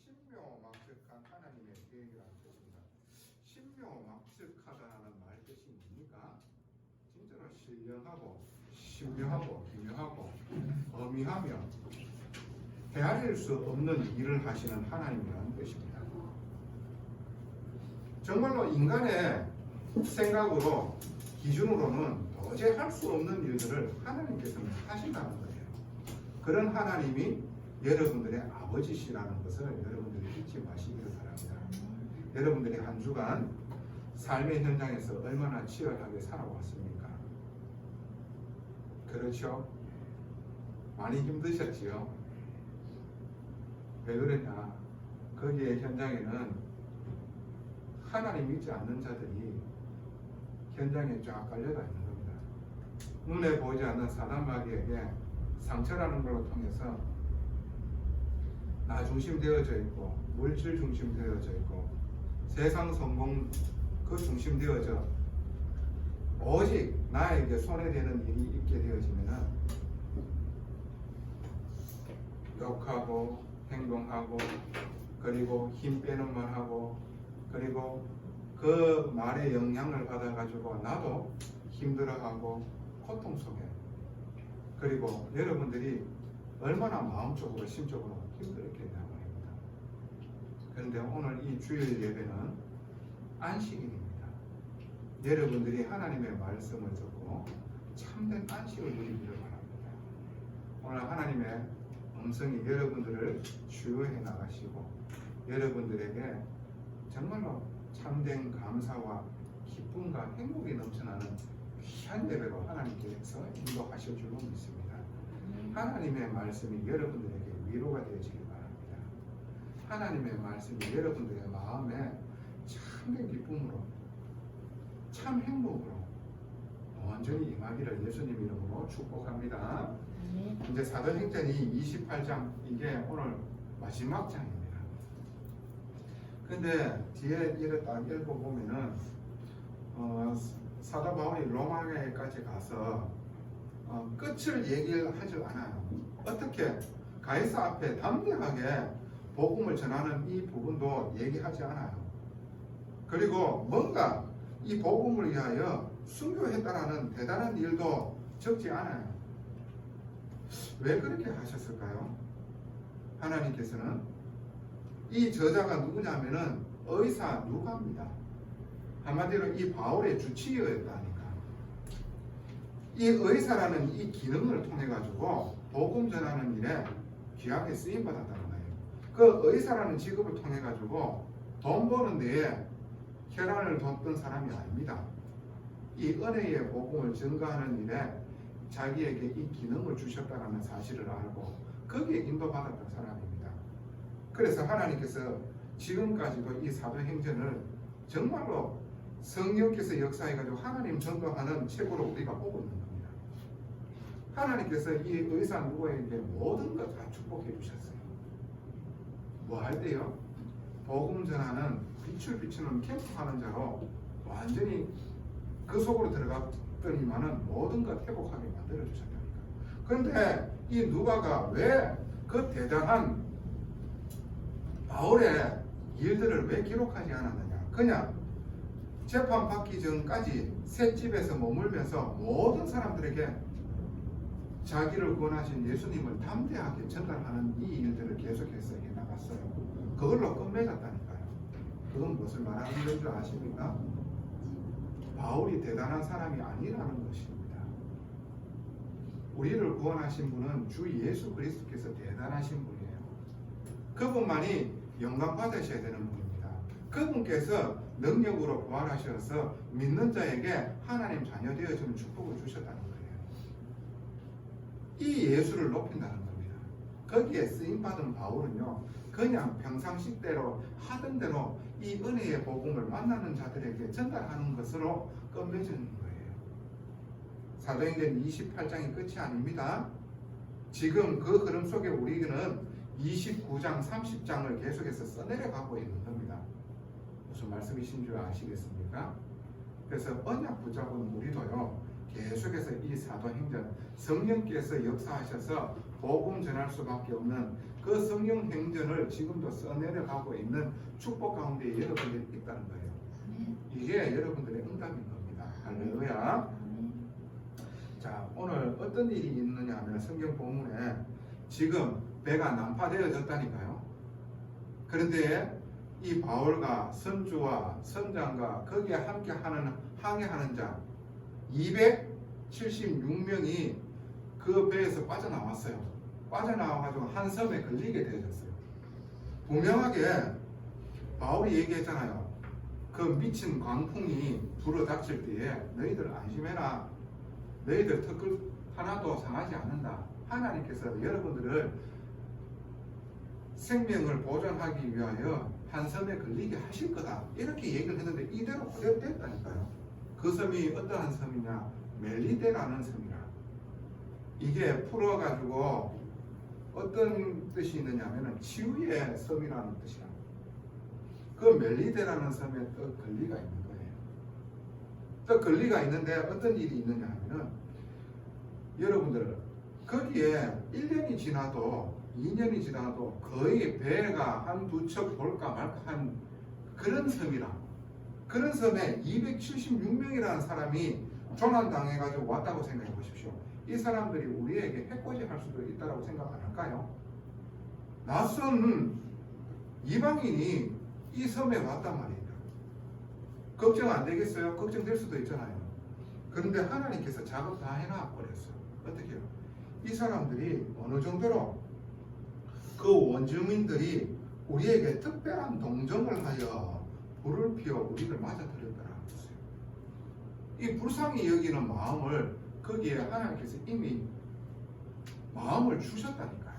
신묘막측한 하나님의 계획이라는 뜻입니다. 신묘막측하다는 말 뜻이 뭡니까? 진짜로 신령하고 신묘하고 기묘하고 어미하며 헤아릴 수 없는 일을 하시는 하나님이라는 뜻입니다. 정말로 인간의 생각으로 기준으로는 도저히 할 수 없는 일들을 하나님께서는 하신다는 거예요. 그런 하나님이 여러분들의 아버지시라는 것을 여러분들이 잊지 마시기를 바랍니다. 여러분들이 한 주간 삶의 현장에서 얼마나 치열하게 살아왔습니까? 그렇죠? 많이 힘드셨지요? 왜 그러냐? 거기에 현장에는 하나님 믿지 않는 자들이 현장에 쫙 깔려가 있는 겁니다. 눈에 보이지 않는 사단마귀에게 상처라는 걸로 통해서 나 중심 되어져 있고 물질 중심 되어져 있고 세상 성공 그 중심 되어져 오직 나에게 손해되는 일이 있게 되어지면은 욕하고 행동하고 그리고 힘 빼는 말하고 그리고 그 말에 영향을 받아가지고 나도 힘들어하고 고통 속에 그리고 여러분들이 얼마나 마음적으로 심적으로 힘들었겠냐 말입니다. 그런데 오늘 이 주일 예배는 안식일입니다. 여러분들이 하나님의 말씀을 듣고 참된 안식을 누리기를 바랍니다. 오늘 하나님의 음성이 여러분들을 주유해 나가시고 여러분들에게 정말로 참된 감사와 기쁨과 행복이 넘쳐나는 귀한 예배로 하나님께서 인도하실 줄로 믿습니다. 하나님의 말씀이 여러분들에게 위로가 되어지길 바랍니다. 하나님의 말씀이 여러분들의 마음에 참된 기쁨으로 참 행복으로 온전히 임하기를 예수님 이름으로 축복합니다. 이제 사도행전이 28장 이게 오늘 마지막 장입니다. 근데 뒤에 이를 딱 읽어보면은 사도 바울이 로마에까지 가서 끝을 얘기를 하지 않아요. 어떻게 가이사 앞에 담대하게 복음을 전하는 이 부분도 얘기하지 않아요. 그리고 뭔가 이 복음을 위하여 순교했다라는 대단한 일도 적지 않아요. 왜 그렇게 하셨을까요? 하나님께서는 이 저자가 누구냐면은 의사 누가입니다. 한마디로 이 바울의 주치의였다니까. 이 의사라는 이 기능을 통해 가지고 복음 전하는 일에 귀하게 쓰임 받았다는 거예요. 그 의사라는 직업을 통해 가지고 돈 버는 데에 혈안을 뒀던 사람이 아닙니다. 이 은혜의 복음을 증거하는 일에 자기에게 이 기능을 주셨다는 사실을 알고 거기에 인도받았던 사람입니다. 그래서 하나님께서 지금까지도 이 사도행전을 정말로 성령께서 역사해가지고 하나님 전도하는 책으로 우리가 보고 있는 겁니다. 하나님께서 이 의사 누구에게 모든 것 다 축복해 주셨어요. 뭐 할 때요? 복음 전하는 빛을 비추는 캠프하는 자로 완전히 그 속으로 들어갔더니만은 모든 것 회복하게 만들어 주셨다니까. 그런데 이 누가가 왜 그 대단한 바울의 일들을 왜 기록하지 않았느냐? 그냥 재판 받기 전까지 셋집에서 머물면서 모든 사람들에게 자기를 구원하신 예수님을 담대하게 전달하는 이 일들을 계속해서 해나갔어요. 그걸로 끝맺었다니까요. 그건 무엇을 말하는 건 줄 아십니까? 바울이 대단한 사람이 아니라는 것입니다. 우리를 구원하신 분은 주 예수 그리스도께서 대단하신 분이에요. 그분만이 영광 받으셔야 되는 분입니다. 그분께서 능력으로 부활하셔서 믿는 자에게 하나님 자녀 되어지는 축복을 주셨다는 거예요. 이 예수를 높인다는 겁니다. 거기에 쓰임받은 바울은요, 그냥 평상시대로 하던 대로 이 은혜의 복음을 만나는 자들에게 전달하는 것으로 끝맺는 거예요. 사도행전 28장이 끝이 아닙니다. 지금 그 흐름 속에 우리는 29장, 30장을 계속해서 써내려가고 있는 겁니다. 무슨 말씀이신 줄 아시겠습니까? 그래서 언약 붙잡은 우리도요, 계속해서 이 사도행전 성령께서 역사하셔서 복음 전할 수밖에 없는 그 성령 행전을 지금도 써내려가고 있는 축복 가운데 여러분들이 있다는 거예요. 이게 여러분들의 응답인 겁니다. 할렐루야. 자, 오늘 어떤 일이 있느냐 하면 성경 본문에 지금 배가 난파되어졌다니까요. 그런데 이 바울과 선주와 선장과 거기에 함께 항해하는 자 276명이 그 배에서 빠져나왔어요. 빠져나와가지고 한 섬에 걸리게 되어졌어요. 분명하게 바울이 얘기했잖아요. 그 미친 광풍이 불어닥칠 때에 너희들 안심해라. 너희들 턱을 하나도 상하지 않는다. 하나님께서 여러분들을 생명을 보존하기 위하여 한 섬에 걸리게 하실 거다. 이렇게 얘기를 했는데 이대로 그대로 됐다니까요. 그 섬이 어떠한 섬이냐? 멜리데라는 섬이라. 이게 풀어가지고 어떤 뜻이 있느냐 하면 치유의 섬이라는 뜻이라. 그 멜리데라는 섬에 또 권리가 있는 거예요. 또 권리가 있는데 어떤 일이 있느냐 하면은 여러분들 거기에 1년이 지나도 2년이 지나도 거의 배가 한두 척 볼까 말까 한 그런 섬이라. 그런 섬에 276명이라는 사람이 조난당해가지고 왔다고 생각해 보십시오. 이 사람들이 우리에게 해코지 할 수도 있다고 생각 안 할까요? 낯선 이방인이 이 섬에 왔단 말입니다. 걱정 안 되겠어요? 걱정될 수도 있잖아요. 그런데 하나님께서 작업 다 해놔 버렸어요. 어떻게요? 이 사람들이 어느 정도로 그 원주민들이 우리에게 특별한 동정을 하여 불을 피워 우리를 맞아들였다라는 것이에요. 이 불쌍히 여기는 마음을 거기에 하나님께서 이미 마음을 주셨다니까요.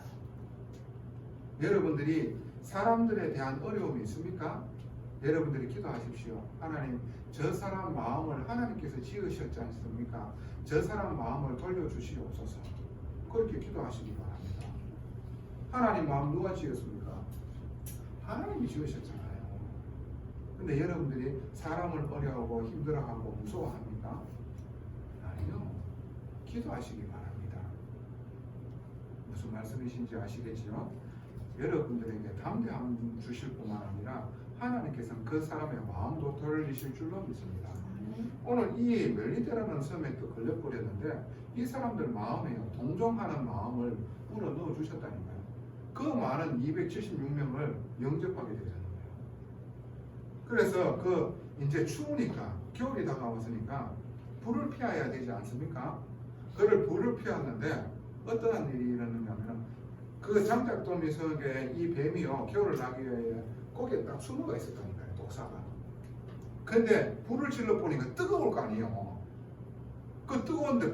여러분들이 사람들에 대한 어려움이 있습니까? 여러분들이 기도하십시오. 하나님, 저 사람 마음을 하나님께서 지으셨지 않습니까? 저 사람 마음을 돌려주시옵소서. 그렇게 기도하시기 바랍니다. 하나님 마음 누가 지었습니까? 하나님이 지으셨잖아요. 근데 여러분들이 사람을 어려워하고 힘들어하고 무서워합니까? 아니요. 기도하시기 바랍니다. 무슨 말씀이신지 아시겠지요? 여러분들에게 담대함 주실 뿐만 아니라 하나님께서는 그 사람의 마음도 돌리실 줄로 믿습니다. 오늘 이 멜리데라는 섬에 또 걸려버렸는데 이 사람들 마음에 동정하는 마음을 불어 넣어 주셨다니까요. 그 많은 276명을 영접하게 되는 거예요. 그래서 그 이제 추우니까 겨울이 다가왔으니까 불을 피워야 되지 않습니까? 그를 불을 피웠는데 어떠한 일이 일어났냐면 그 장작더미 속에 이 뱀이요 겨울을 나기 위해 거기에 딱 숨어가 있었다니까요. 독사가. 근데 불을 질러 보니까 뜨거울 거 아니에요. 그 뜨거운데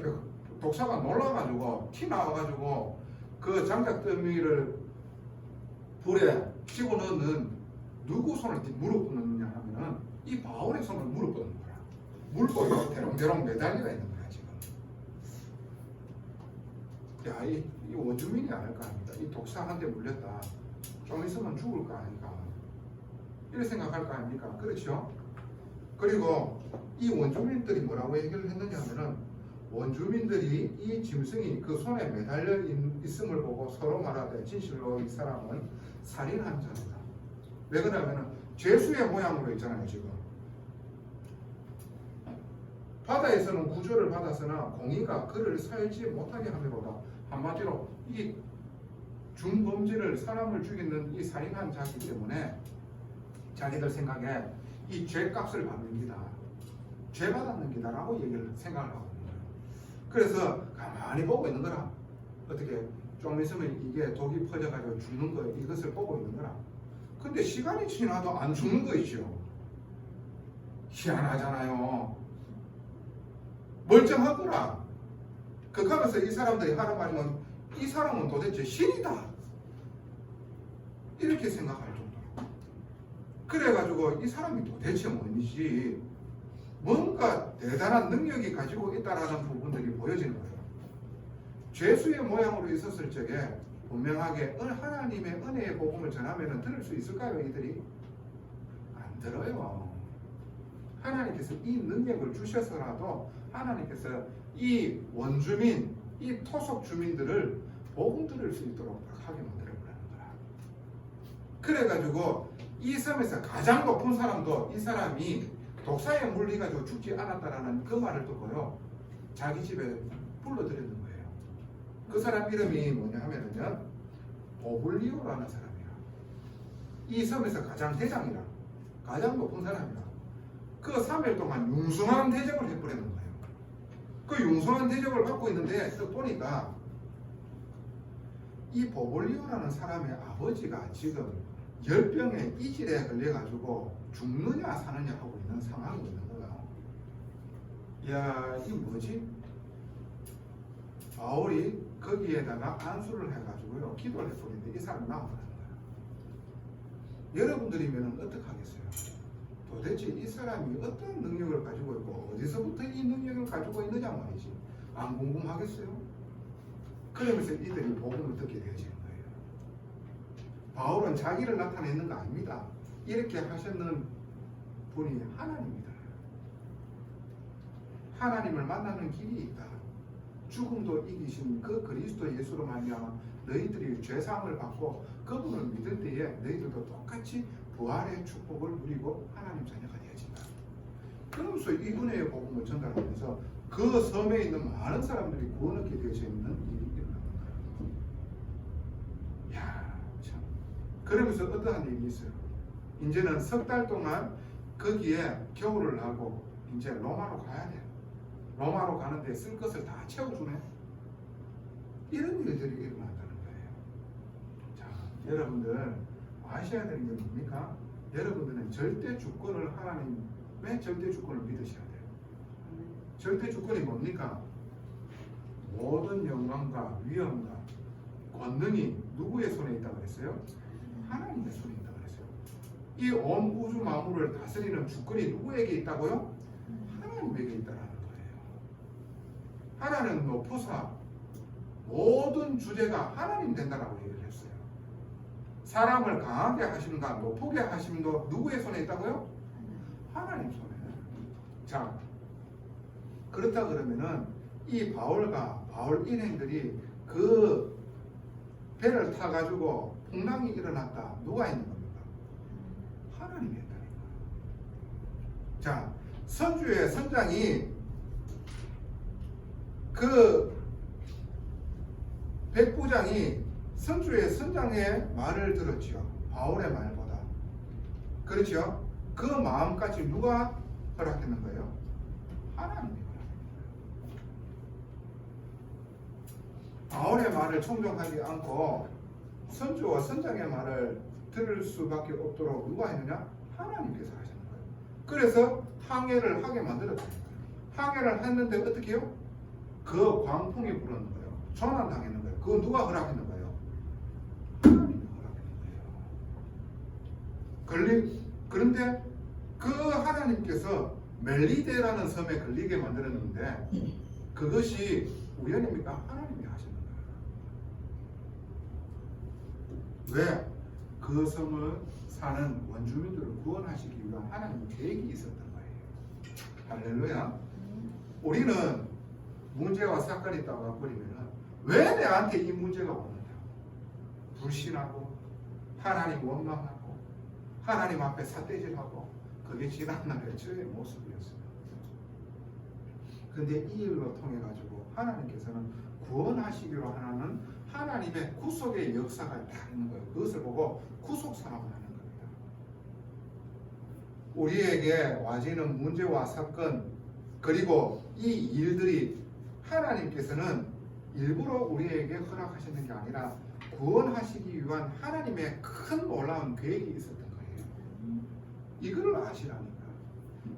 독사가 놀라가지고 티 나와가지고 그 장작더미를 불에 집어넣는 누구 손을 무릎 꿇느냐 하면은 이 바울의 손을 무릎 꿇는 거야. 물고기 대롱대롱 매달려 있는 거야 지금. 야, 이 원주민이 알 거 아닙니까? 이 독사한테 물렸다. 좀 있으면 죽을 거 아닙니까? 이렇게 생각할 거 아닙니까? 그렇죠? 그리고 이 원주민들이 뭐라고 얘기를 했느냐 하면은 원주민들이 이 짐승이 그 손에 매달려 있음을 보고 서로 말하되 진실로 이 사람은 살인한 자다. 왜 그러냐면은 죄수의 모양으로 있잖아요 지금. 바다에서는 구조를 받아서나 공의가 그를 살지 못하게 함으로다. 한마디로 이 중범죄를 사람을 죽이는 이 살인한 자이기 때문에 자기들 생각에 이 죄값을 받는 기다. 죄 받았는 기다라고 얘기를 생각을 하고 있는 거예요. 그래서 가만히 보고 있는 거라. 어떻게 좀 있으면 이게 독이 퍼져가지고 죽는 거예요. 이것을 보고 있는 거라. 근데 시간이 지나도 안 죽는 거 있죠. 희한하잖아요. 멀쩡하구나. 극하면서 이 사람들이 하는 말이면 이 사람은 도대체 신이다. 이렇게 생각할 정도로. 그래가지고 이 사람이 도대체 뭔지 뭔가 대단한 능력이 가지고 있다라는 부분들이 보여지는 거예요. 죄수의 모양으로 있었을 적에 분명하게 하나님의 은혜의 복음을 전하면 들을 수 있을까요? 이들이? 안 들어요. 하나님께서 이 능력을 주셔서라도 하나님께서 이 원주민, 이 토속 주민들을 복음 들을 수 있도록 하게 만들어버리는 거라. 그래가지고 이 섬에서 가장 높은 사람도 이 사람이 독사에 물려가지고 죽지 않았다라는 그 말을 듣고요, 자기 집에 불러들이는 거예요. 그 사람 이름이 뭐냐 하면은요, 보블리오라는 사람이야. 이 섬에서 가장 대장이라, 가장 높은 사람이라. 그 3일 동안 융숭한 대접을 해버리는 거예요. 그 융숭한 대접을 받고 있는데 또 보니까 이 보블리오라는 사람의 아버지가 지금 열병의 이질에 걸려가지고 죽느냐 사느냐 하고 있는 상황이 있는 거예요. 야, 이게 뭐지? 바울이 거기에다가 안수를 해가지고요, 기도를 해버리는데 이 사람이 나와버리는 거예요. 여러분들이면 어떻게 하겠어요? 도대체 이 사람이 어떤 능력을 가지고 있고 어디서부터 이 능력을 가지고 있느냐 말이지. 안 궁금하겠어요? 그러면서 이들이 복음을 듣게 되어지는 거예요. 바울은 자기를 나타내는 거 아닙니다. 이렇게 하셨는 분이 하나님입니다. 하나님을 만나는 길이 있다. 죽음도 이기신 그 그리스도 예수로 말미암아 너희들이 죄사함을 받고 그분을 믿을 때에 너희들도 똑같이 부활의 축복을 누리고 하나님 자녀가 되어진다. 그러면서 이 은혜의 복음을 전달하면서 그 섬에 있는 많은 사람들이 구원 얻게 되어져 있는 일이 일어나는 거예요. 야, 참. 그러면서 어떠한 일이 있어요? 이제는 석 달 동안 거기에 겨울을 하고 이제 로마로 가야 돼. 로마로 가는데 쓸 것을 다 채워주네. 이런 일들이 일어난다는 거예요. 자, 여러분들 아셔야 되는 게 뭡니까? 여러분들은 절대 주권을, 하나님의 절대 주권을 믿으셔야 돼요. 절대 주권이 뭡니까? 모든 영광과 위엄과 권능이 누구의 손에 있다고 그랬어요? 하나님의 손에 있다고 그랬어요. 이 온 우주 만물을 다스리는 주권이 누구에게 있다고요? 하나님에게 있다라는 거예요. 하나님 높으사 모든 주제가 하나님 된다라고 얘기를 했어요. 사람을 강하게 하심과 높게 하심도 누구의 손에 있다고요? 하나님 손에. 자, 그렇다 그러면은 이 바울과 바울 일행들이 그 배를 타가지고 풍랑이 일어났다. 누가 있는 겁니까? 하나님이 했다는 거예요. 자, 선주의 선장이 그 백부장이 선주의 선장의 말을 들었지요. 바울의 말보다. 그렇죠? 그 마음까지 누가 허락했는 거예요? 하나님이 허락했는 거예요. 바울의 말을 청종하지 않고 선주와 선장의 말을 들을 수밖에 없도록 누가 했느냐? 하나님께서 하시는 거예요. 그래서 항해를 하게 만들었다는 거예요. 항해를 했는데 어떻게 해요? 그 광풍이 불었는 거예요. 전환당했는 거예요. 그거 누가 허락했는 거예요? 하나님이 허락했는 거예요. 그런데 그 하나님께서 멜리데라는 섬에 걸리게 만들었는데 그것이 우연입니까? 하나님이 하시는 거예요. 왜? 그 섬을 사는 원주민들을 구원하시기 위한 하나님의 계획이 있었던 거예요. 할렐루야. 우리는 문제와 사건이 있다고 와버리면 왜 내한테 이 문제가 오느냐? 불신하고 하나님 원망하고 하나님 앞에 삿대질하고 그게 지난날의 저의 모습이었어요. 근데 이 일로 통해 가지고 하나님께서는 구원하시기로 하는 하나님의 구속의 역사가 딱 있는 거예요. 그것을 보고 구속 사람을 하는 겁니다. 우리에게 와지는 문제와 사건 그리고 이 일들이 하나님께서는 일부러 우리에게 허락하시는 게 아니라 구원하시기 위한 하나님의 큰 놀라운 계획이 있었던 거예요. 이걸 아시라니까.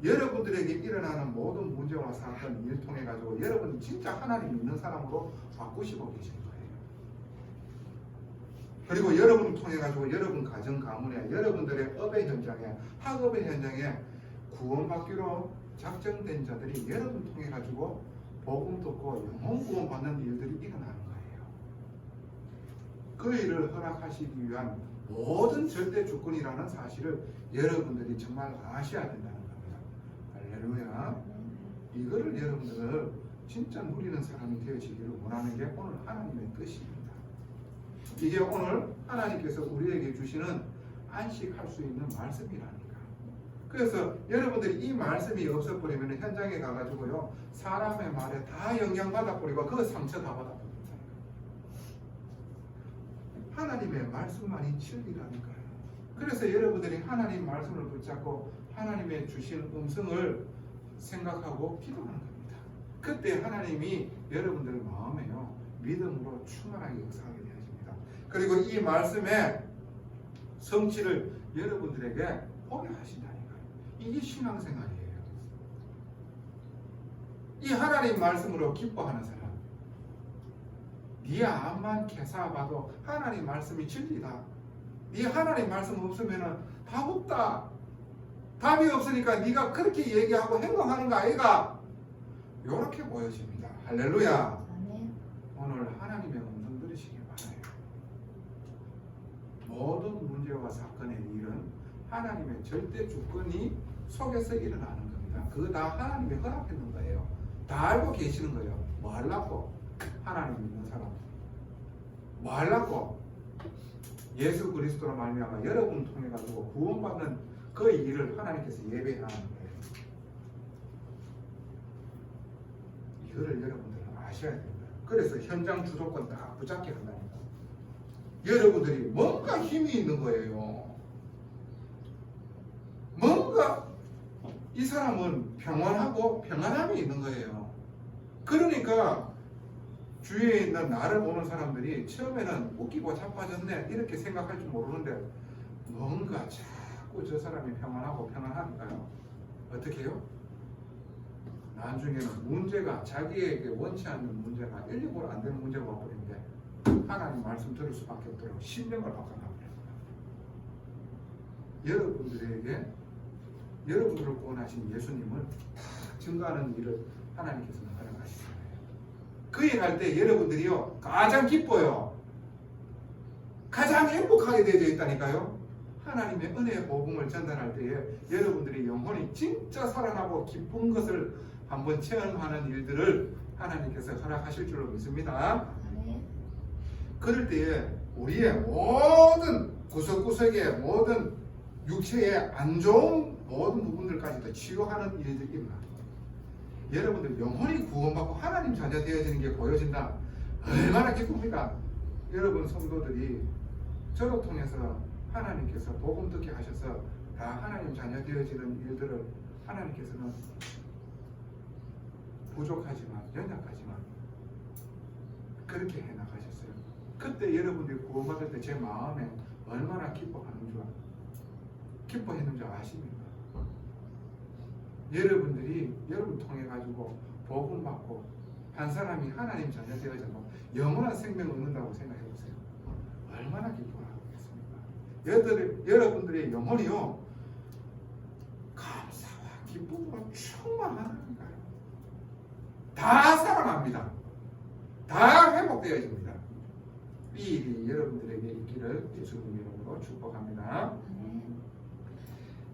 여러분들에게 일어나는 모든 문제와 사건 일 통해 가지고 여러분이 진짜 하나님 믿는 사람으로 바꾸시고 계신 거예요. 그리고 여러분을 통해 가지고 여러분 가정 가문에 여러분들의 업의 현장에 학업의 현장에 구원받기로 작정된 자들이 여러분 통해 가지고 복음 듣고 영혼 구원 받는 일들이 일어나는 거예요. 그 일을 허락하시기 위한 모든 절대 주권이라는 사실을 여러분들이 정말 아셔야 된다는 겁니다. 할렐루야. 이거를 여러분들은 진짜 누리는 사람이 되어지기를 원하는 게 오늘 하나님의 뜻입니다. 이게 오늘 하나님께서 우리에게 주시는 안식할 수 있는 말씀이라니까. 그래서 여러분들이 이 말씀이 없어버리면 현장에 가가지고요, 사람의 말에 다 영향받아버리고 그 상처 다 받아버립니다. 하나님의 말씀만이 진리라니까요. 그래서 여러분들이 하나님 말씀을 붙잡고 하나님의 주신 음성을 생각하고 기도하는 겁니다. 그때 하나님이 여러분들 마음에요, 믿음으로 충만하게 역사하게 되어집니다. 그리고 이 말씀의 성취를 여러분들에게 보게 하신다니까요. 이게 신앙생활이에요. 이 하나님 말씀으로 기뻐하는 사람, 네 암만 캐사봐도 하나님 말씀이 진리다. 네 하나님 말씀 없으면 답 없다. 답이 없으니까 네가 그렇게 얘기하고 행동하는 거 아이가? 이렇게 보여집니다. 할렐루야. 오늘 하나님의 음성 들으시기 바라요. 모든 문제와 사건의 일은 하나님의 절대 주권이 속에서 일어나는 겁니다. 그거 다 하나님이 허락했는 거예요. 다 알고 계시는 거예요. 뭐 하려고? 하나님 믿는 사람 뭐 하려고? 예수 그리스도로 말미암아 여러분 통해 가지고 구원받는 그 일을 하나님께서 예배하는 거예요. 이거를 여러분들은 아셔야 됩니다. 그래서 현장 주도권 딱 붙잡게 한다니까. 여러분들이 뭔가 힘이 있는 거예요. 뭔가 이 사람은 평안하고 평안함이 있는 거예요. 그러니까 주위에 있는 나를 보는 사람들이 처음에는 웃기고 자빠졌네 이렇게 생각할 줄 모르는데 뭔가 자꾸 저 사람이 평안하고 평안하니까요. 어떻게 해요? 나중에는 문제가 자기에게 원치 않는 문제가 1, 2로 안 되는 문제가 와버리는데 하나님 말씀 들을 수밖에 없도록 심령을 바꿔놔버려요. 여러분들에게 여러분들을 구원하신 예수님을 다 증거하는 일을 하나님께서는 허락하시잖아요. 그 일 할 때 여러분들이요 가장 기뻐요. 가장 행복하게 되어져 있다니까요. 하나님의 은혜의 복음을 전달할 때에 여러분들의 영혼이 진짜 살아나고 기쁜 것을 한번 체험하는 일들을 하나님께서 허락하실 줄로 믿습니다. 그럴 때에 우리의 모든 구석구석의 모든 육체의 안 좋은 모든 부분들까지도 치유하는 일들이 일어납니다. 여러분들 영혼이 구원받고 하나님 자녀 되어지는 게 보여진다. 얼마나 기쁩니까? 여러분 성도들이 저를 통해서 하나님께서 복음 듣게 하셔서 다 하나님 자녀 되어지는 일들을 하나님께서는 부족하지만 연약하지만 그렇게 해나가셨어요. 그때 여러분들이 구원받을 때 제 마음에 얼마나 기뻐하는 줄 기뻐했는 줄 아십니까? 여러분들이 여러분 통해 가지고 복음 받고 한 사람이 하나님 자녀 되어져서 영원한 생명 얻는다고 생각해 보세요. 얼마나 기뻐하겠습니까? 여러분들의 영혼이요 감사와 기쁨으로 충만하는 거예요. 다 살아납니다. 다 회복되어집니다. 이 일이 여러분들에게 있기를 예수님 이름으로 축복합니다.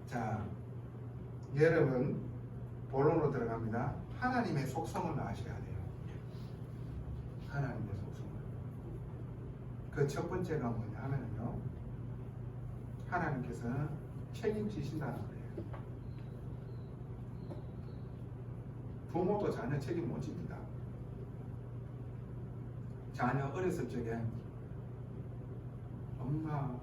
자, 여러분 본론으로 들어갑니다. 하나님의 속성을 아셔야 돼요. 하나님의 속성을. 그 첫 번째가 뭐냐 하면요, 하나님께서는 책임지신다는 거예요. 부모도 자녀 책임 못 집니다. 자녀 어렸을 적에 엄마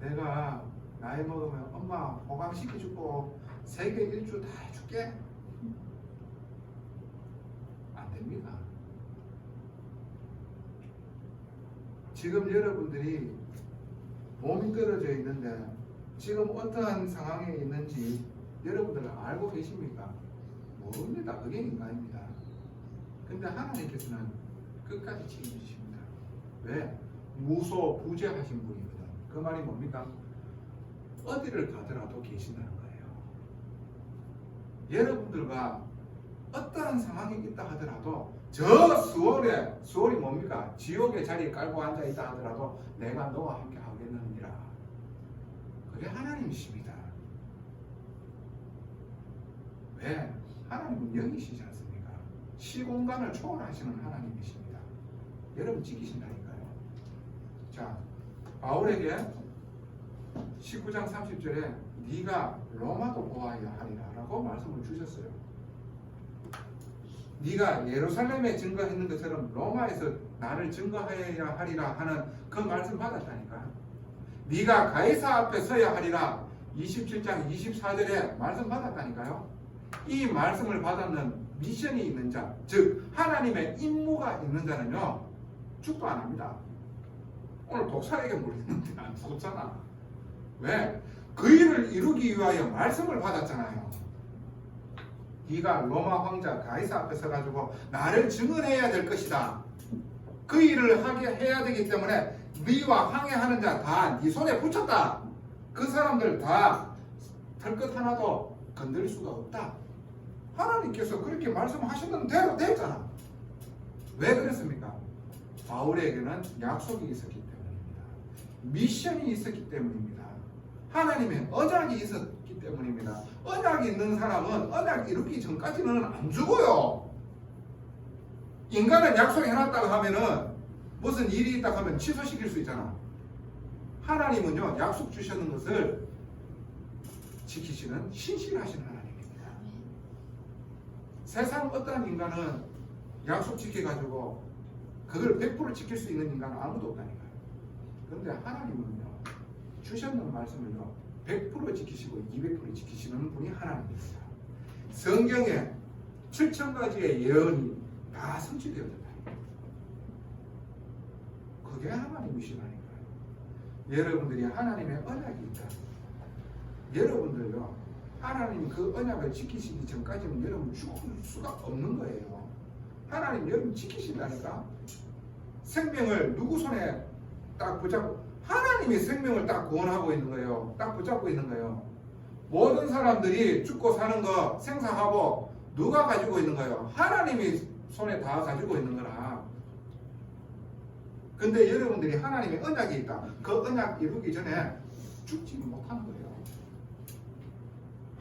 내가 나이 먹으면 엄마 호강시켜주고 세계 일주 다 해줄게. 안 됩니다. 지금 여러분들이 몸이 떨어져 있는데 지금 어떠한 상황에 있는지 여러분들은 알고 계십니까? 모릅니다. 그게 인간입니다. 근데 하나님께서는 끝까지 책임지십니다. 왜? 무소부재하신 분이거든. 그 말이 뭡니까? 어디를 가더라도 계신다는 거예요. 여러분들과 어떠한 상황이 있다 하더라도 저 수월이 뭡니까? 지옥의 자리에 깔고 앉아있다 하더라도 내가 너와 함께 하겠느니라. 그게 하나님이십니다. 왜? 하나님은 영이시지 않습니까? 시공간을 초월하시는 하나님이십니다. 여러분 지키신다니까요. 자, 바울에게 19장 30절에 네가 로마도 보아야 하리라 라고 말씀을 주셨어요. 네가 예루살렘에 증거했는 것처럼 로마에서 나를 증거해야 하리라 하는 그 말씀 받았다니까. 네가 가이사 앞에 서야 하리라 27장 24절에 말씀 받았다니까요. 이 말씀을 받았는 미션이 있는 자, 즉 하나님의 임무가 있는 자는요 죽도 안 합니다. 오늘 독사에게 물렸는데 안 죽었잖아. 왜? 그 일을 이루기 위하여 말씀을 받았잖아요. 네가 로마 황자 가이사 앞에 서가지고 나를 증언해야 될 것이다. 그 일을 하게 해야 되기 때문에 네와 항해하는 자 다 네 손에 붙였다. 그 사람들 다 털끝 하나도 건드릴 수가 없다. 하나님께서 그렇게 말씀하시는 대로 됐잖아. 왜 그랬습니까? 바울에게는 약속이 있었기 때문입니다. 미션이 있었기 때문입니다. 하나님의 언약이 있었기 때문입니다. 언약이 있는 사람은 언약 이루기 전까지는 안 죽어요. 인간은 약속해놨다고 하면은 무슨 일이 있다고 하면 취소시킬 수 있잖아. 하나님은요 약속 주셨는 것을 지키시는 신실하신 하나님입니다. 세상 어떤 인간은 약속 지켜가지고 그걸 100% 지킬 수 있는 인간은 아무도 없다니까요. 그런데 하나님은요 주셨는 말씀을요 100% 지키시고 200% 지키시는 분이 하나님입니다. 성경에 7,000가지의 예언이 다 성취되어졌다. 그게 하나님이시라니까요. 여러분들이 하나님의 언약이 있다. 여러분들요 하나님 그 언약을 지키시기 전까지는 여러분 죽을 수가 없는 거예요. 하나님 여러분 지키신다니까. 생명을 누구 손에 딱 붙잡고 하나님이 생명을 딱 구원하고 있는 거예요. 딱 붙잡고 있는 거예요. 모든 사람들이 죽고 사는 거 생사하고 누가 가지고 있는 거예요? 하나님이 손에 다 가지고 있는 거라. 근데 여러분들이 하나님의 언약이 있다. 그 언약 이루기 전에 죽지 못하는 거예요.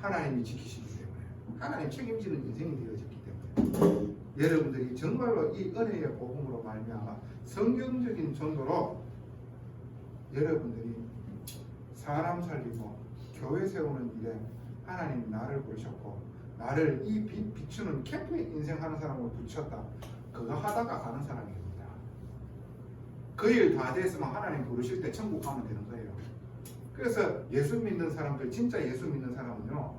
하나님이 지키시기 때문에. 하나님 책임지는 인생이 되어졌기 때문에. 여러분들이 정말로 이 은혜의 복음으로 말미암아 성경적인 정도로 여러분들이 사람 살리고 교회 세우는 일에 하나님 나를 부르셨고 나를 이 빛 비추는 캠프에 인생하는 사람을 붙였다. 그거 하다가 가는 사람입니다. 그 일 다 됐으면 하나님 부르실 때 천국 가면 되는 거예요. 그래서 예수 믿는 사람들, 진짜 예수 믿는 사람은요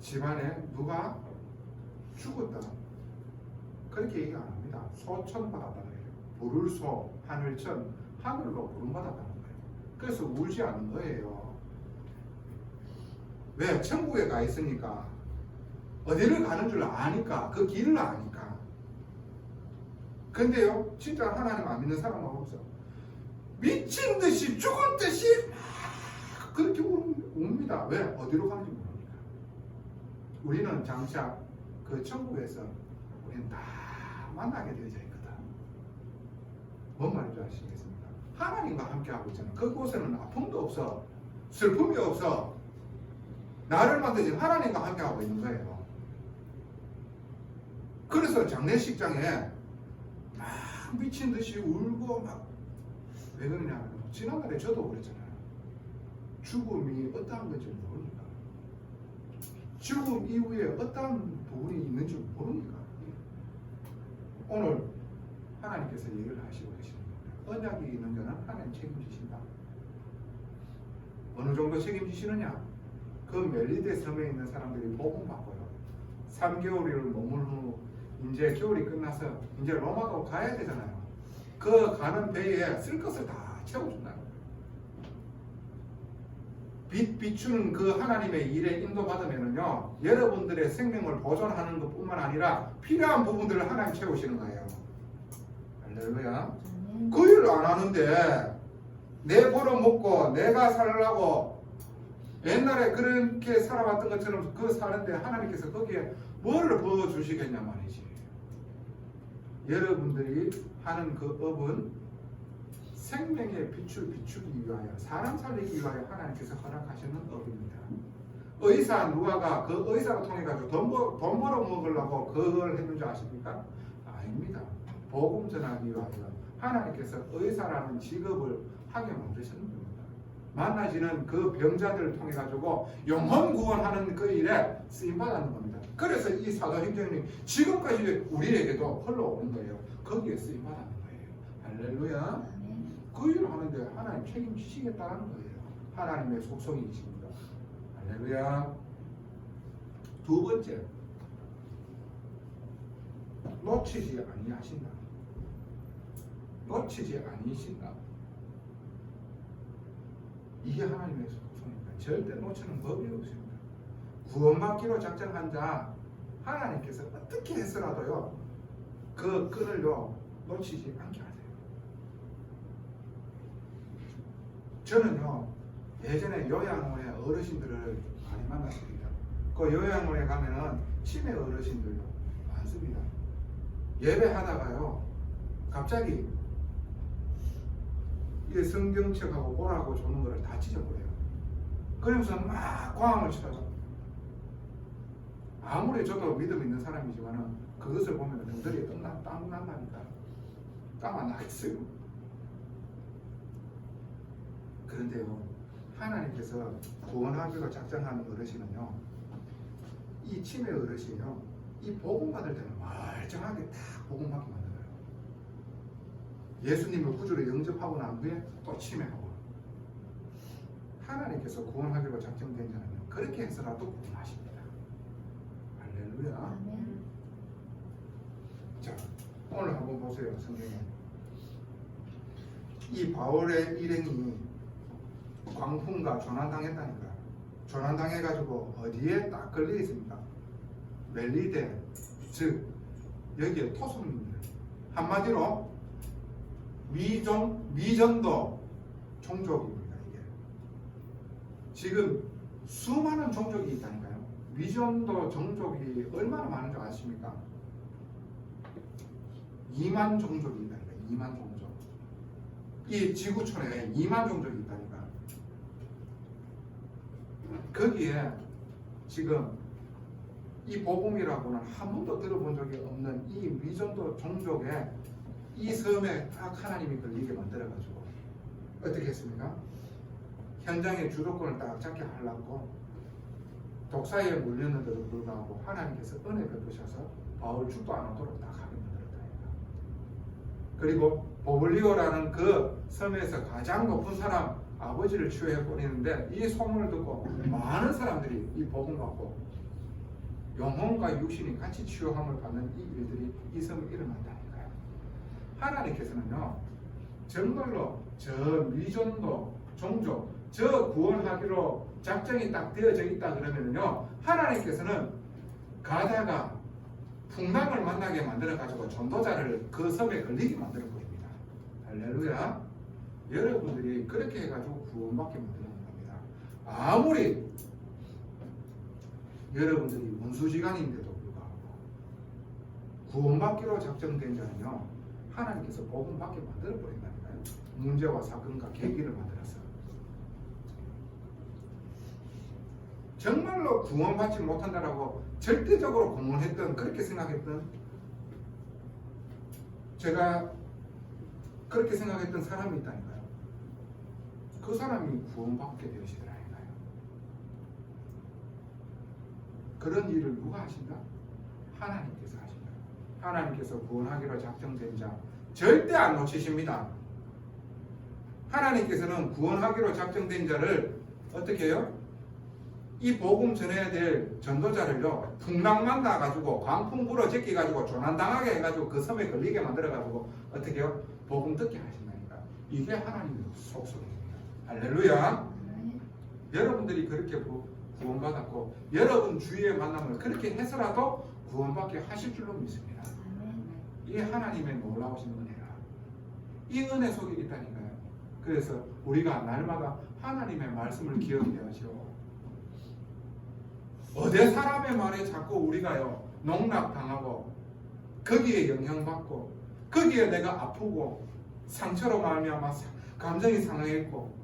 집안에 누가 죽었다 그렇게 얘기 안 합니다. 소천 받았다 그래요. 부를소 하늘천 하늘로 부름받았다는 거예요. 그래서 울지 않는 거예요. 왜? 천국에 가 있으니까. 어디를 가는 줄 아니까. 그 길을 아니까. 근데요 진짜 하나님 안 믿는 사람은 없어. 미친 듯이 죽을 듯이 막 그렇게 웁니다. 왜? 어디로 가는지 모르니까. 우리는 장차 그 천국에서 우리는 다 만나게 되어져 있거든. 뭔 말인지 아시겠습니까? 하나님과 함께 하고 있잖아. 그곳에는 아픔도 없어. 슬픔이 없어. 나를 만드신 하나님과 함께 하고 있는 거예요. 그래서 장례식장에 막 미친 듯이 울고 막 왜 그러냐? 지난날에 저도 그랬잖아요. 죽음이 어떠한 건지 모르니까. 죽음 이후에 어떠한 부분이 있는지 모르니까. 오늘 하나님께서 얘기를 하시고 계시는 거예요. 언약이 있는 자는 하나님 책임지신다. 어느 정도 책임지시느냐? 그 멜리데 섬에 있는 사람들이 복음 받고요. 3개월을 머물 후 이제 겨울이 끝나서 이제 로마로 가야 되잖아요. 그 가는 배에 쓸 것을 다 채워준다는 거예요. 빛 비추는 그 하나님의 일에 인도받으면요 여러분들의 생명을 보존하는 것뿐만 아니라 필요한 부분들을 하나님 채우시는 거예요. 할렐루야. 그 일을 안 하는데 내 벌어먹고 내가 살라고 옛날에 그렇게 살아왔던 것처럼 그 사는데 하나님께서 거기에 뭐를 부어주시겠냐 말이지. 여러분들이 하는 그 업은 생명의 빛을 비추기 위하여 사람 살리기 위하여 하나님께서 허락하시는 업입니다. 의사 누가가 그 의사를 통해 가지고 돈 벌어 먹으려고 그걸 했는 줄 아십니까? 아닙니다. 복음 전하기 위하여 하나님께서 의사라는 직업을 하게 만드셨는 겁니다. 만나지는 그 병자들을 통해 가지고 영혼 구원하는 그 일에 쓰임 받았는 겁니다. 그래서 이 사도행전이 지금까지 우리에게도 흘러오는 거예요. 거기에 쓰임 받았는 거예요. 할렐루야. 그 일을 하는데 하나님 책임지시겠다는 거예요. 하나님의 속성이십니다. 할렐루야. 두 번째, 놓치지 아니하신다. 놓치지 아니신다. 이게 하나님의 속성입니다. 절대 놓치는 법이 없습니다. 구원받기로 작정한 자, 하나님께서 어떻게 해서라도요, 그 끈을요, 놓치지 않게 하세요. 저는요, 예전에 요양원에 어르신들을 많이 만났습니다. 그 요양원에 가면은 치매 어르신들요, 많습니다. 예배하다가요, 갑자기 이게 성경책하고 오라고 주는 거를 다 찢어버려요. 그러면서 막 광을 치다가, 아무리 저도 믿음 있는 사람이지만은 그것을 보면 등들이 땀 난다니까. 땀 안 나겠어요. 그런데요, 하나님께서 구원하기로 작정하는 어르신은요, 이 치매 어르신이요, 이 복음 받을 때는 멀쩡하게 딱 복음 받게 만들어요. 예수님을 구주로 영접하고 난 후에 또 치매하고. 하나님께서 구원하기로 작정된 자는 그렇게 해서라도 구원하십니다. 할렐루야. 자, 오늘 한번 보세요. 성경에 이 바울의 일행이 광풍과 조난당했다니까. 조난당해가지고 어디에 딱 걸려 있습니까? 멜리데, 즉 여기에 토속민들, 한마디로 미전도 종족입니다. 이게 지금 수많은 종족이 있다니까요. 미전도 종족이 얼마나 많은 줄 아십니까? 2만 종족이 있다니까. 2만 종족. 이 지구촌에 2만 종족이 있다니까. 거기에 지금 이 복음이라고는 한 번도 들어본 적이 없는 이 미전도 종족에 이 섬에 딱 하나님이 걸리게 만들어가지고 어떻게 했습니까? 현장의 주도권을 딱 잡게 하려고 독사에 물렸는데도 불구하고 하나님께서 은혜 베푸셔서 바울 죽도 안 하도록 딱 하게 만들었다니까. 그리고 보블리오라는 그 섬에서 가장 높은 사람 아버지를 치유해 버리는데 이 소문을 듣고 많은 사람들이 이 복음 받고 영혼과 육신이 같이 치유함을 받는 이 일들이 이 섬에 일어난다니까요. 하나님께서는요, 정말로 저 미전도 종족, 저 구원하기로 작정이 딱 되어져 있다 그러면요, 하나님께서는 가다가 풍랑을 만나게 만들어 가지고 전도자를 그 섬에 걸리게 만들어 버립니다. 할렐루야. 여러분들이 그렇게 해가지고 구원받게 만드는 겁니다. 아무리 여러분들이 문수지간인데도 불구하고 구원받기로 작정된 자는요, 하나님께서 복음 받게 만들어 버린다니까요. 문제와 사건과 계기를 만들어서. 정말로 구원받지 못한다라고 절대적으로 공언했던, 그렇게 생각했던, 제가 그렇게 생각했던 사람이 있다니까요. 그 사람이 구원받게 되시더라니까요. 그런 일을 누가 하신다? 하나님께서 하신다. 하나님께서 구원하기로 작정된 자 절대 안 놓치십니다. 하나님께서는 구원하기로 작정된 자를 어떻게 해요? 이 복음 전해야 될 전도자를요, 풍랑 만나가지고 광풍 불어 제끼가지고 조난당하게 해가지고 그 섬에 걸리게 만들어가지고 어떻게 해요? 복음 듣게 하신다니까. 이게 하나님의 속성입니다. 할렐루야. 여러분들이 그렇게 구원받았고 여러분 주위의 만남을 그렇게 해서라도 구원받게 하실 줄로 믿습니다. 이게 하나님의 놀라우신 은혜라. 이 은혜 속에 있다니까요. 그래서 우리가 날마다 하나님의 말씀을 기억해야죠. 어디 사람의 말에 자꾸 우리가요 농락당하고 거기에 영향받고 거기에 내가 아프고 상처로 말미암아 감정이 상해있고,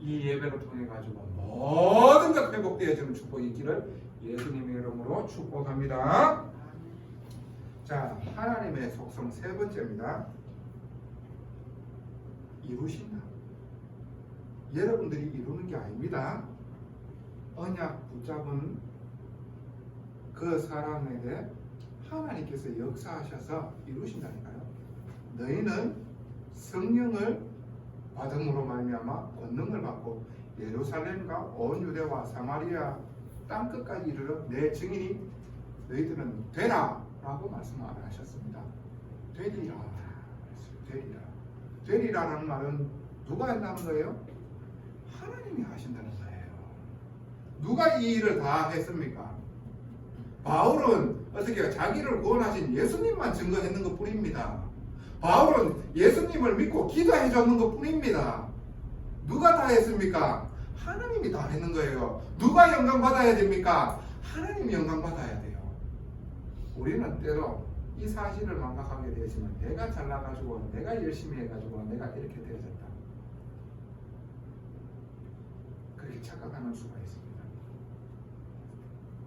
이 예배를 통해 가지고 모든 것 회복되어지는 축복이 있기를 예수님의 이름으로 축복합니다. 자, 하나님의 속성 세 번째입니다. 이루신다. 여러분들이 이루는 게 아닙니다. 언약 붙잡은 그 사람에게 하나님께서 역사하셔서 이루신다니까요. 너희는 성령을 받음으로 말미암아 권능을 받고 예루살렘과 온 유대와 사마리아 땅 끝까지 이르러 내 증인이 너희들은 되라 라고 말씀을 하셨습니다. 되리라. 되리라. 되리라라는 말은 누가 한다는 거예요? 하나님이 하신다는 거예요. 누가 이 일을 다 했습니까? 바울은 어떻게 자기를 구원하신 예수님만 증거했는 것 뿐입니다. 바울은 예수님을 믿고 기도해 줬는 것 뿐입니다. 누가 다 했습니까? 하나님이 다 했는 거예요. 누가 영광 받아야 됩니까? 하나님이 영광 받아야 돼요. 우리는 때로 이 사실을 망각하게 되지만 내가 잘나가지고 내가 열심히 해가지고 내가 이렇게 되어졌다. 그렇게 착각하는 수가 있습니다.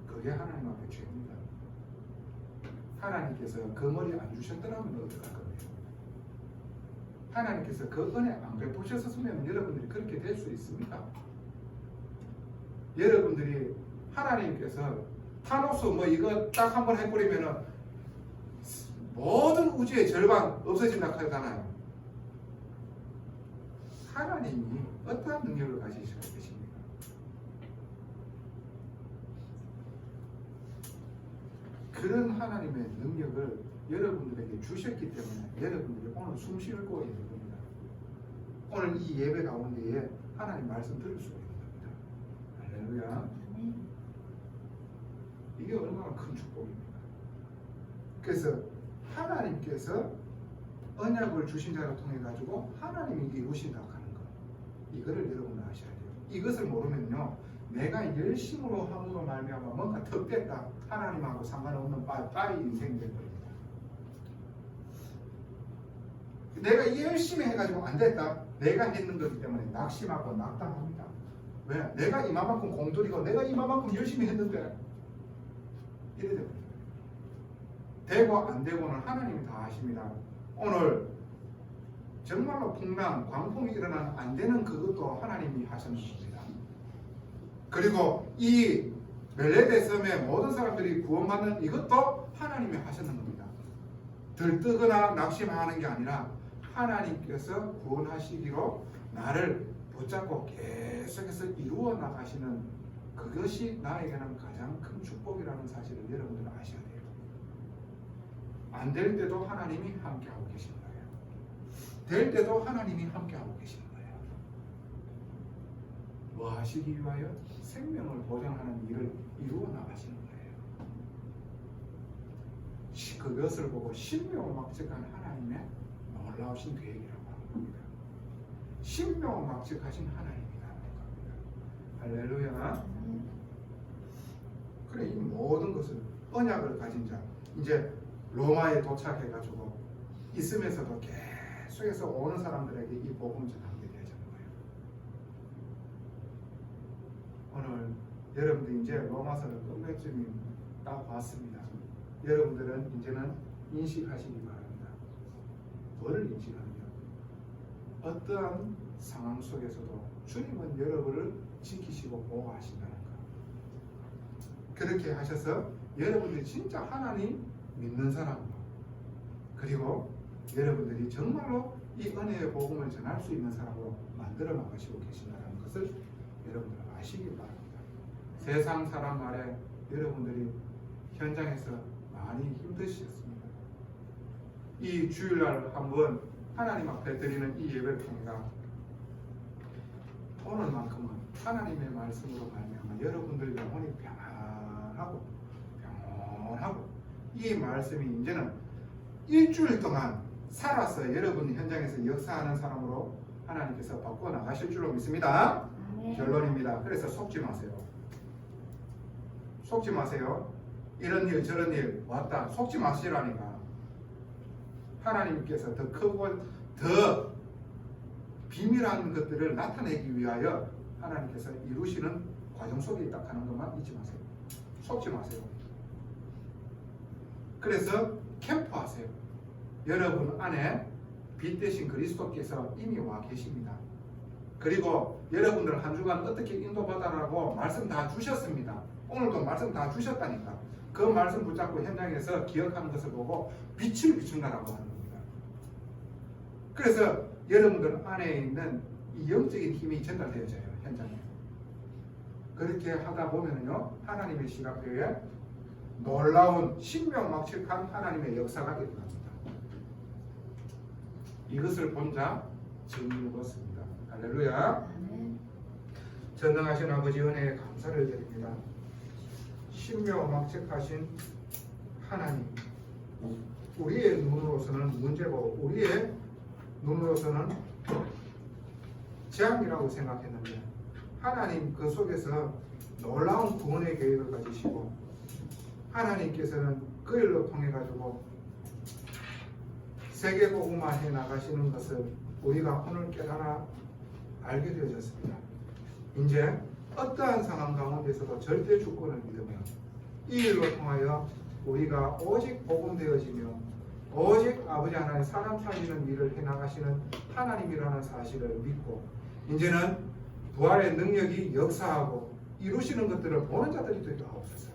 그게 하나님 앞에 죄입니다. 하나님께서 그 머리 안 주셨더라면 어떡할 겁니까? 하나님께서 그 은혜 안 베푸셨으면 여러분들이 그렇게 될 수 있습니까? 여러분들이 하나님께서 타노스 뭐 이거 딱 한번 해버리면은 모든 우주의 절반 없어진다 하잖아요. 하나님이 어떠한 능력을 가지시고 계십니까? 그런 하나님의 능력을 여러분들에게 주셨기 때문에 여러분들이 오늘 숨 쉬고 있는 겁니다. 오늘 이 예배 가운데에 하나님 말씀 들을 수가 있는 겁니다. 할렐루야. 이게 얼마나 큰 축복입니까? 그래서 하나님께서 언약을 주신 자를 통해 가지고 하나님이 이루신다고 하는 것, 이거를 여러분은 아셔야 돼요. 이것을 모르면요, 내가 열심으로 함으로 말미암아 뭔가 득됐다, 하나님하고 상관없는 빠이 인생이 될 겁니다. 내가 열심히 해가지고 안 됐다, 내가 했는 거기 때문에 낙심하고 낙담합니다. 왜? 내가 이만큼 공들이고 내가 이만큼 열심히 했는데 이래 됩니다. 되고 안 되고는 하나님이 다 아십니다. 오늘 정말로 풍랑, 광풍이 일어나는 안 되는 그것도 하나님이 하셨는 겁니다. 그리고 이 멜레데 섬의 모든 사람들이 구원받는 이것도 하나님이 하셨는 겁니다. 들뜨거나 낙심하는 게 아니라 하나님께서 구원하시기로 나를 붙잡고 계속해서 이루어 나가시는 그것이 나에게는 가장 큰 축복이라는 사실을 여러분들은 아셔야 돼요. 안 될 때도 하나님이 함께하고 계신 거예요. 될 때도 하나님이 함께하고 계신 거예요. 뭐 하시기 위하여? 생명을 보존하는 일을 이루어 나가시는 거예요. 그것을 보고 신묘막측한 하나님의 놀라우신 계획이라고 하는 겁니다. 신묘막측하신 하나님이라는 겁니다. 할렐루야. 그래, 이 모든 것을 언약을 가진 자, 이제 로마에 도착해가지고 있으면서도 계속해서 오는 사람들에게 이 복음을 전하게 되어지는 거예요. 오늘 여러분들 이제 로마서를 끝맺음이 딱 봤습니다. 여러분들은 이제는 인식하시기 바랍니다. 뭐를 인식하느냐? 어떠한 상황 속에서도 주님은 여러분을 지키시고 보호하신다는 것. 그렇게 하셔서 여러분들이 진짜 하나님 믿는 사람으로, 그리고 여러분들이 정말로 이 은혜의 복음을 전할 수 있는 사람으로 만들어 나가시고 계신다는 것을 여러분들 아시기 바랍니다. 세상 사람 말에 여러분들이 현장에서 많이 힘드셨습니다. 이 주일날 한번 하나님 앞에 드리는 이 예배를 통해서 오늘만큼은 하나님의 말씀으로 말미암아 여러분들 영혼이 평안하고 이 말씀이 이제는 일주일 동안 살아서 여러분 현장에서 역사하는 사람으로 하나님께서 바꿔 나가실 줄로 믿습니다. 결론입니다. 그래서 속지 마세요. 속지 마세요. 이런 일 저런 일 왔다 속지 마시라니까. 하나님께서 더 크고 더 비밀한 것들을 나타내기 위하여 하나님께서 이루시는 과정 속에 있다 하는 것만 잊지 마세요. 속지 마세요. 그래서 캠프하세요. 여러분 안에 빛 대신 그리스도께서 이미 와 계십니다. 그리고 여러분들 한 주간 어떻게 인도받아라고 말씀 다 주셨습니다. 오늘도 말씀 다 주셨다니까. 그 말씀 붙잡고 현장에서 기억하는 것을 보고 빛을 비춘다라고 하는 겁니다. 그래서 여러분들 안에 있는 이 영적인 힘이 전달되어져요, 현장에. 그렇게 하다 보면요, 하나님의 시각표에 놀라운 신명막측한 하나님의 역사가 일어납니다. 이것을 본 자 증인을 얻습니다. 할렐루야. 전능하신 아버지 은혜에 감사를 드립니다. 신명막측하신 하나님, 우리의 눈으로서는 문제고 우리의 눈으로서는 재앙이라고 생각했는데 하나님 그 속에서 놀라운 구원의 계획을 가지시고 하나님께서는 그 일로 통해 가지고 세계복음화 해 나가시는 것을 우리가 오늘 깨달아 알게 되어졌습니다. 이제 어떠한 상황 가운데서도 절대 주권을 믿으며 이 일로 통하여 우리가 오직 복음되어지며 오직 아버지 하나님 사람 살리는 일을 해나가시는 하나님이라는 사실을 믿고 이제는 부활의 능력이 역사하고 이루시는 것들을 보는 자들이 되게 하옵소서.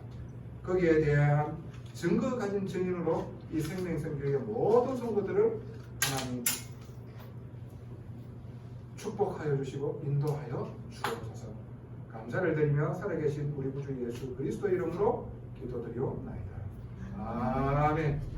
거기에 대한 증거 가진 증인으로 이 생명성교의 모든 성도들을 하나님 축복하여 주시고 인도하여 주옵소서. 감사를 드리며 살아계신 우리 구주 예수 그리스도 이름으로 기도드리옵나이다. 아멘.